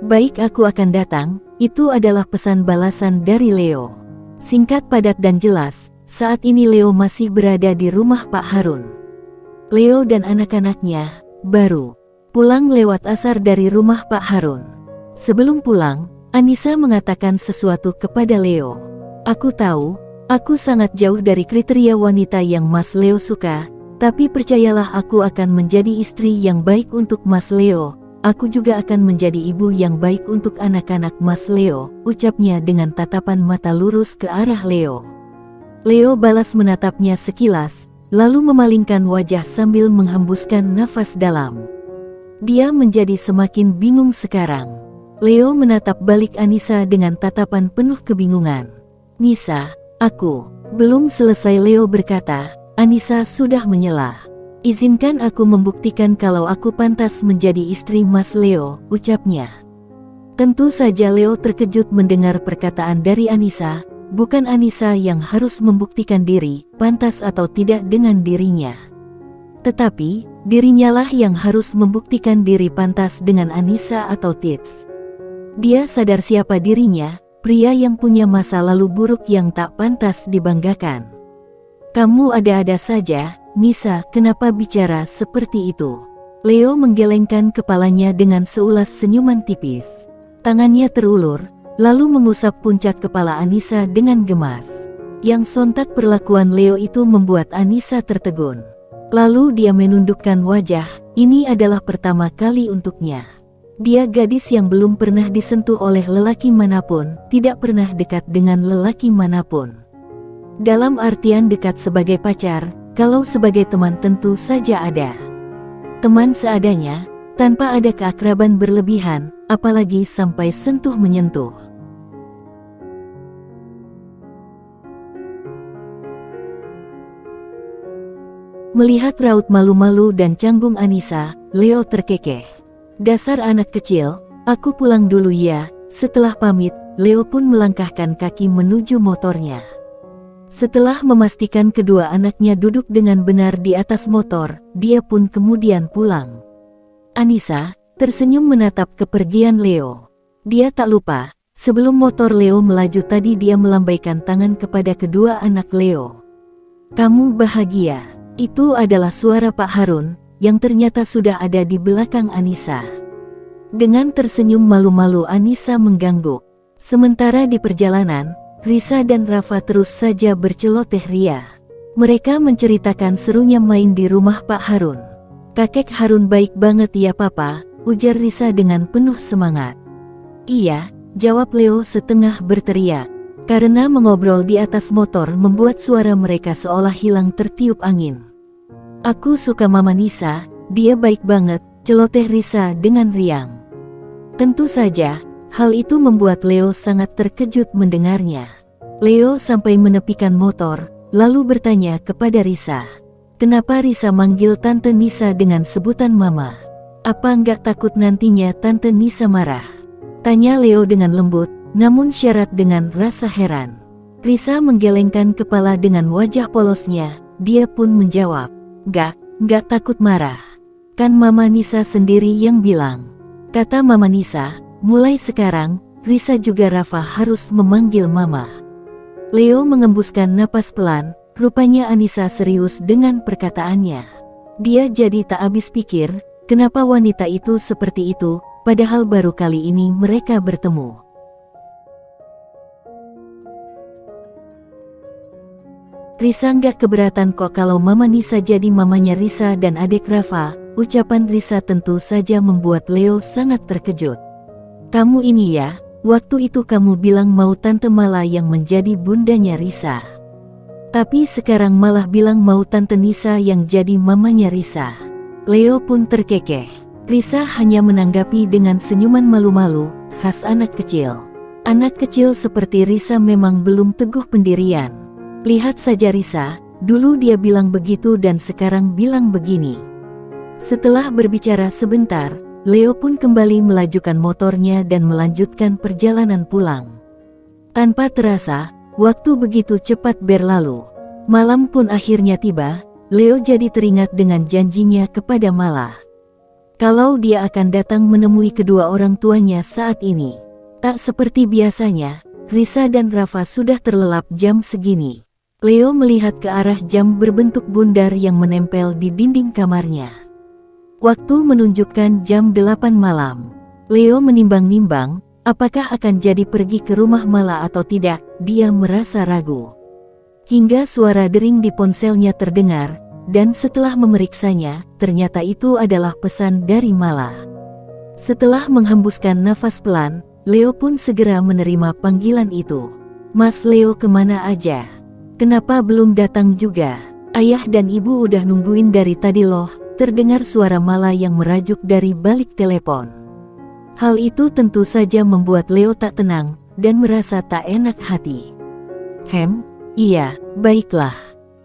Baik, aku akan datang. Itu adalah pesan balasan dari Leo. Singkat, padat dan jelas. Saat ini Leo masih berada di rumah Pak Harun. Leo dan anak-anaknya baru pulang lewat asar dari rumah Pak Harun. Sebelum pulang, Anissa mengatakan sesuatu kepada Leo. Aku tahu, aku sangat jauh dari kriteria wanita yang Mas Leo suka, tapi percayalah, aku akan menjadi istri yang baik untuk Mas Leo. Aku juga akan menjadi ibu yang baik untuk anak-anak Mas Leo, ucapnya dengan tatapan mata lurus ke arah Leo. Leo balas menatapnya sekilas, lalu memalingkan wajah sambil menghembuskan nafas dalam. Dia menjadi semakin bingung sekarang. Leo menatap balik Anissa dengan tatapan penuh kebingungan. "Nisa, aku..." Belum selesai Leo berkata, Anissa sudah menyela. "Izinkan aku membuktikan kalau aku pantas menjadi istri Mas Leo," ucapnya. Tentu saja Leo terkejut mendengar perkataan dari Anissa. Bukan Anissa yang harus membuktikan diri, pantas atau tidak dengan dirinya. Tetapi, dirinyalah yang harus membuktikan diri pantas dengan Anissa atau Tits. Dia sadar siapa dirinya, pria yang punya masa lalu buruk yang tak pantas dibanggakan. "Kamu ada-ada saja, Nisa, kenapa bicara seperti itu?" Leo menggelengkan kepalanya dengan seulas senyuman tipis. Tangannya terulur, lalu mengusap puncak kepala Anissa dengan gemas. Yang sontak perlakuan Leo itu membuat Anissa tertegun. Lalu dia menundukkan wajah. Ini adalah pertama kali untuknya. Dia gadis yang belum pernah disentuh oleh lelaki manapun, tidak pernah dekat dengan lelaki manapun. Dalam artian dekat sebagai pacar, kalau sebagai teman tentu saja ada. Teman seadanya, tanpa ada keakraban berlebihan, apalagi sampai sentuh-menyentuh. Melihat raut malu-malu dan canggung Anissa, Leo terkekeh. "Dasar anak kecil, aku pulang dulu ya." Setelah pamit, Leo pun melangkahkan kaki menuju motornya. Setelah memastikan kedua anaknya duduk dengan benar di atas motor, dia pun kemudian pulang. Anissa tersenyum menatap kepergian Leo. Dia tak lupa, sebelum motor Leo melaju tadi dia melambaikan tangan kepada kedua anak Leo. "Kamu bahagia?" Itu adalah suara Pak Harun, yang ternyata sudah ada di belakang Anissa. Dengan tersenyum malu-malu Anissa mengangguk. Sementara di perjalanan, Risa dan Rafa terus saja berceloteh ria. Mereka menceritakan serunya main di rumah Pak Harun. "Kakek Harun baik banget ya Papa," ujar Risa dengan penuh semangat. "Iya," jawab Leo setengah berteriak. Karena mengobrol di atas motor membuat suara mereka seolah hilang tertiup angin. "Aku suka Mama Nisa, dia baik banget," celoteh Risa dengan riang. Tentu saja, hal itu membuat Leo sangat terkejut mendengarnya. Leo sampai menepikan motor, lalu bertanya kepada Risa. "Kenapa Risa manggil Tante Nisa dengan sebutan Mama? Apa nggak takut nantinya Tante Nisa marah?" tanya Leo dengan lembut, namun syarat dengan rasa heran. Risa menggelengkan kepala dengan wajah polosnya, dia pun menjawab, Nggak takut marah. Kan Mama Nisa sendiri yang bilang." Kata Mama Nisa, "Mulai sekarang, Risa juga Rafa harus memanggil Mama." Leo mengembuskan napas pelan, rupanya Anissa serius dengan perkataannya. Dia jadi tak habis pikir, kenapa wanita itu seperti itu, padahal baru kali ini mereka bertemu. "Risa nggak keberatan kok kalau Mama Nisa jadi mamanya Risa dan adik Rafa," ucapan Risa tentu saja membuat Leo sangat terkejut. "Kamu ini ya, waktu itu kamu bilang mau Tante Mala yang menjadi bundanya Risa. Tapi sekarang malah bilang mau Tante Nisa yang jadi mamanya Risa." Leo pun terkekeh. Risa hanya menanggapi dengan senyuman malu-malu, khas anak kecil. Anak kecil seperti Risa memang belum teguh pendirian. Lihat saja Risa, dulu dia bilang begitu dan sekarang bilang begini. Setelah berbicara sebentar, Leo pun kembali melajukan motornya dan melanjutkan perjalanan pulang. Tanpa terasa, waktu begitu cepat berlalu. Malam pun akhirnya tiba. Leo jadi teringat dengan janjinya kepada Mala. kalau dia akan datang menemui kedua orang tuanya saat ini. Tak seperti biasanya, Risa dan Rafa sudah terlelap jam segini. Leo melihat ke arah jam berbentuk bundar yang menempel di dinding kamarnya. Waktu menunjukkan jam 8 malam. Leo menimbang-nimbang, apakah akan jadi pergi ke rumah Mala atau tidak. Dia merasa ragu. Hingga suara dering di ponselnya terdengar, dan setelah memeriksanya, ternyata itu adalah pesan dari Mala. Setelah menghembuskan nafas pelan, Leo pun segera menerima panggilan itu. "Mas Leo, kemana aja? Kenapa belum datang juga? Ayah dan ibu udah nungguin dari tadi loh," terdengar suara Mala yang merajuk dari balik telepon. Hal itu tentu saja membuat Leo tak tenang, dan merasa tak enak hati. Iya, baiklah.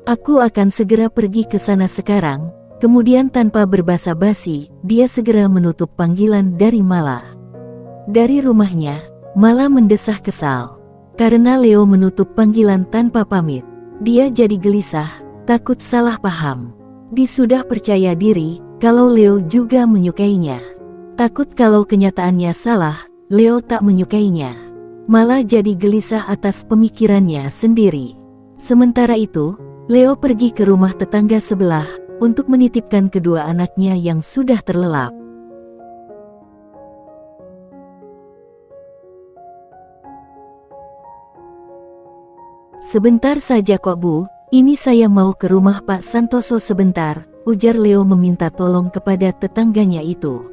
Aku akan segera pergi ke sana sekarang." Kemudian tanpa berbasa-basi, dia segera menutup panggilan dari Mala. Dari rumahnya, Mala mendesah kesal. Karena Leo menutup panggilan tanpa pamit, dia jadi gelisah, takut salah paham. Dia sudah percaya diri kalau Leo juga menyukainya. Takut kalau kenyataannya salah, Leo tak menyukainya. Mala jadi gelisah atas pemikirannya sendiri. Sementara itu, Leo pergi ke rumah tetangga sebelah untuk menitipkan kedua anaknya yang sudah terlelap. "Sebentar saja kok Bu, ini saya mau ke rumah Pak Santoso sebentar," ujar Leo meminta tolong kepada tetangganya itu.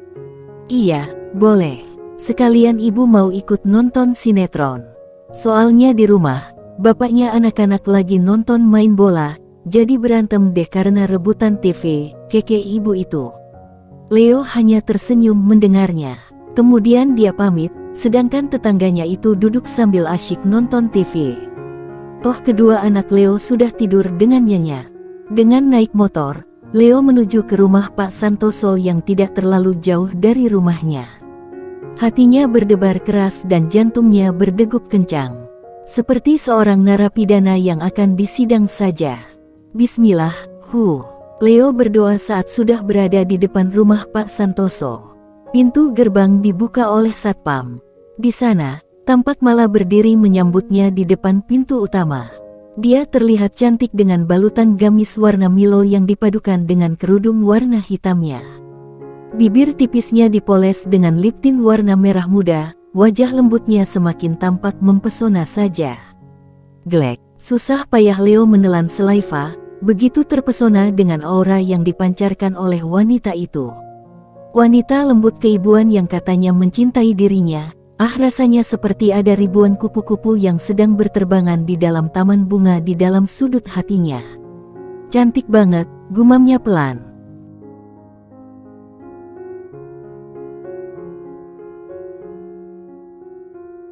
"Iya, boleh. Sekalian ibu mau ikut nonton sinetron. Soalnya di rumah, bapaknya anak-anak lagi nonton main bola, jadi berantem deh karena rebutan TV," keke ibu itu. Leo hanya tersenyum mendengarnya. Kemudian dia pamit, sedangkan tetangganya itu duduk sambil asyik nonton TV. Toh kedua anak Leo sudah tidur dengan nyenyak. Dengan naik motor, Leo menuju ke rumah Pak Santoso yang tidak terlalu jauh dari rumahnya. Hatinya berdebar keras dan jantungnya berdegup kencang. Seperti seorang narapidana yang akan disidang saja. "Bismillah, Leo berdoa saat sudah berada di depan rumah Pak Santoso. Pintu gerbang dibuka oleh satpam. Di sana, tampak Mala berdiri menyambutnya di depan pintu utama. Dia terlihat cantik dengan balutan gamis warna Milo yang dipadukan dengan kerudung warna hitamnya. Bibir tipisnya dipoles dengan lip tint warna merah muda, wajah lembutnya semakin tampak mempesona saja. Glek, susah payah Leo menelan selaiva, begitu terpesona dengan aura yang dipancarkan oleh wanita itu. Wanita lembut keibuan yang katanya mencintai dirinya, rasanya seperti ada ribuan kupu-kupu yang sedang berterbangan di dalam taman bunga di dalam sudut hatinya. "Cantik banget," gumamnya pelan.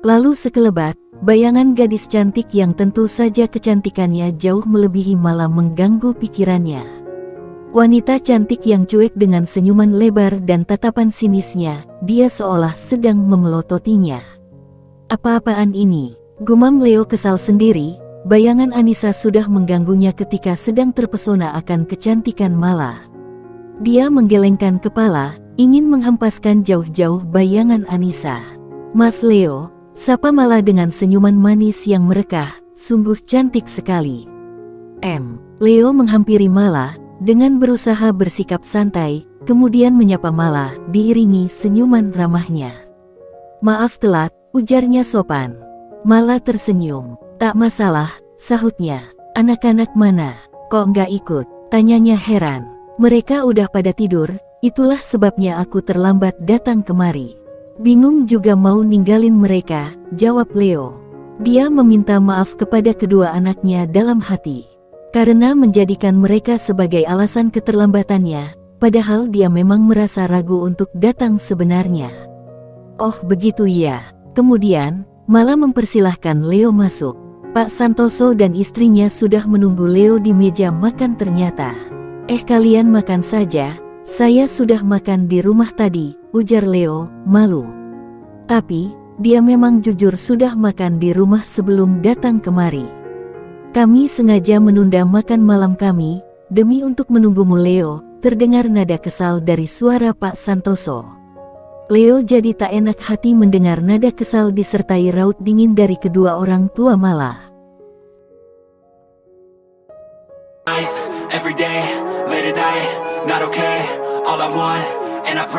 Lalu sekelebat, bayangan gadis cantik yang tentu saja kecantikannya jauh melebihi malah mengganggu pikirannya. Wanita cantik yang cuek dengan senyuman lebar dan tatapan sinisnya, dia seolah sedang memelototinya. "Apa-apaan ini?" gumam Leo kesal sendiri, bayangan Anissa sudah mengganggunya ketika sedang terpesona akan kecantikan Mala. Dia menggelengkan kepala, ingin menghempaskan jauh-jauh bayangan Anissa. "Mas Leo," sapa Mala dengan senyuman manis yang merekah, "sungguh cantik sekali." Leo menghampiri Mala, dengan berusaha bersikap santai, kemudian menyapa Mala, diiringi senyuman ramahnya. "Maaf telat," ujarnya sopan. Mala tersenyum. "Tak masalah," sahutnya. "Anak-anak mana? Kok nggak ikut?" tanyanya heran. "Mereka udah pada tidur, itulah sebabnya aku terlambat datang kemari." "Bingung juga mau ninggalin mereka," jawab Leo. Dia meminta maaf kepada kedua anaknya dalam hati. Karena menjadikan mereka sebagai alasan keterlambatannya, padahal dia memang merasa ragu untuk datang sebenarnya. "Oh begitu ya." Kemudian, Mala mempersilahkan Leo masuk. Pak Santoso dan istrinya sudah menunggu Leo di meja makan ternyata. Kalian makan saja, saya sudah makan di rumah tadi," ujar Leo, malu. Tapi, dia memang jujur sudah makan di rumah sebelum datang kemari. "Kami sengaja menunda makan malam kami, demi untuk menunggumu Leo," terdengar nada kesal dari suara Pak Santoso. Leo jadi tak enak hati mendengar nada kesal disertai raut dingin dari kedua orang tua malah. Every day, late at night, not okay. All I want, and I pray